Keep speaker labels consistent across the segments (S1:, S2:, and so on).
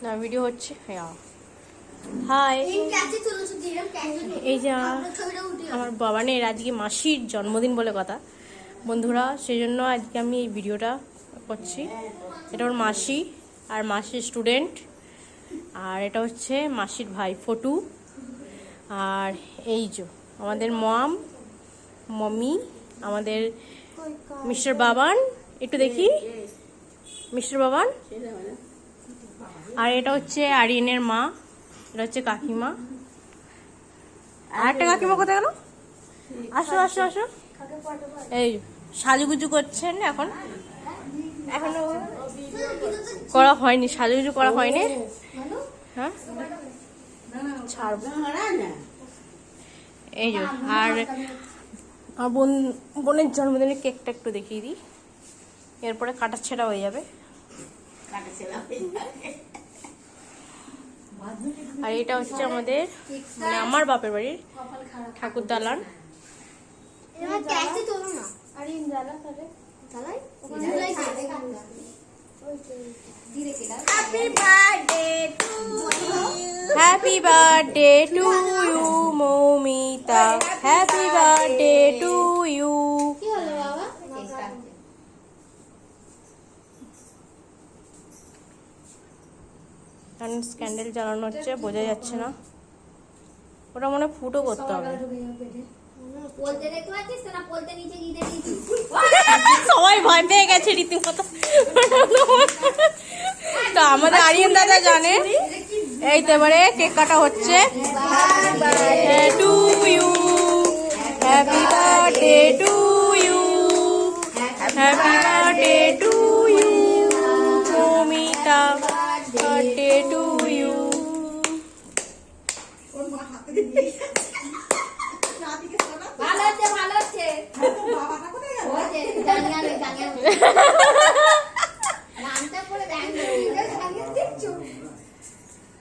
S1: না ভিডিও হচ্ছে। হাই, এই যে আমার বাবানের আজকে মাসির জন্মদিন বলে কথা বন্ধুরা, সেই জন্য আজকে আমি এই ভিডিওটা করছি। এটা ওর মাসি আর মাসির স্টুডেন্ট, আর এটা হচ্ছে মাসির ভাই ফটু, আর এই যে আমাদের মমি, আমাদের মিস্টার বাবান, একটু দেখি মিস্টার বাবান, আর এটা হচ্ছে আরিয়ানের মা, এটা হচ্ছে কাকিমা। আর একটা কাকিমা কোথায় গেল? আসো আসো আসো। এই সাজুগুজু করছেন এখন, এখনো করা হয়নি, সাজুগুজু করা হয়নি। হ্যাঁ ছাড়বো। এই যে আর আমার বোনের জন্মদিনের কেকটা একটু দেখিয়ে দিই, এরপরে কাটা ছেঁড়া হয়ে যাবে। আর এটা হচ্ছে আমাদের মানে আমার বাপের বাড়ির ঠাকুর দালান। Happy birthday to you Moumita, happy birthday to you. Candle জ্বালানো হচ্ছে, বোঝা যাচ্ছে না, ওটা মনে ফুটো করতে হবে। সবাই ভয় পেয়ে গেছে রীতিমতো। তো আমাদের আরিয়ান দাদা জানে। এই তো এবারে কেক কাটা হচ্ছে। To you, happy birthday to you, happy birthday to you Moumita, birthday to you.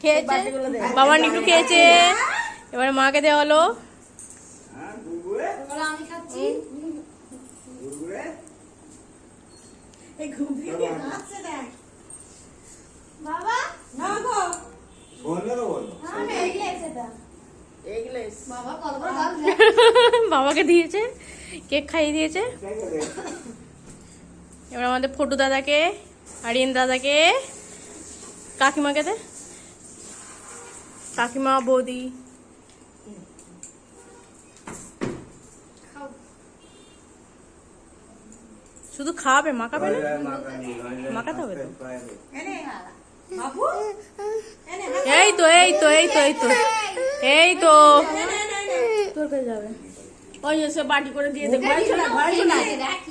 S1: খেয়েছে বাবা, একটু খেয়েছে, এবারে মাকে দেওয়া হলো। বাবাকে দিয়েছে, কেক খাইয়ে দিয়েছে। এবার আমাদের ফটু দাদাকে, আরিয়ান দাদাকে, কাকিমাকে দে, কাকিমা বৌদি। শুধু খাওয়াবে, মাখাবে না? মাখাতে হবে তো। এই তো এই তো এই তো এই তো এই তো তোর কাছে যাবে। ওই এসে বাটি করে দিয়ে দে, ঘরে চলে ঘরে চলে।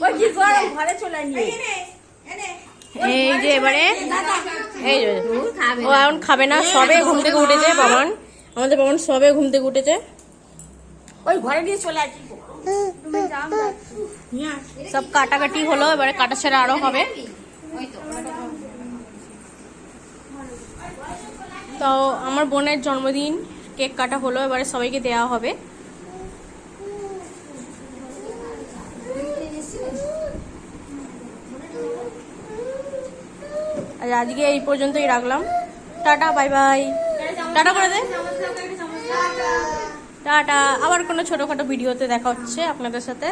S1: ওই কি গরম, ঘরে চলে নিয়ে। এই যে এবারে এই যে ও এখন খাবে না, সবে ঘুম থেকে উঠেছে বাবান, আমাদের বাবান সবে ঘুম থেকে উঠেছে। ওই ঘরে নিয়ে চলে আসি। সব কাটাকাটি হলো, এবারে কাটা ছাড়া আরো হবে। তো আমার বোনের জন্মদিন, কেক কাটা হলো, এবারে সবাইকে দেওয়া হবে। আর আজকে এই পর্যন্তই রাখলাম। Tata, bye bye. টাটা করে দে, টাটা। আবার কোনো ছোটখাটো ভিডিওতে দেখা হচ্ছে আপনাদের সাথে।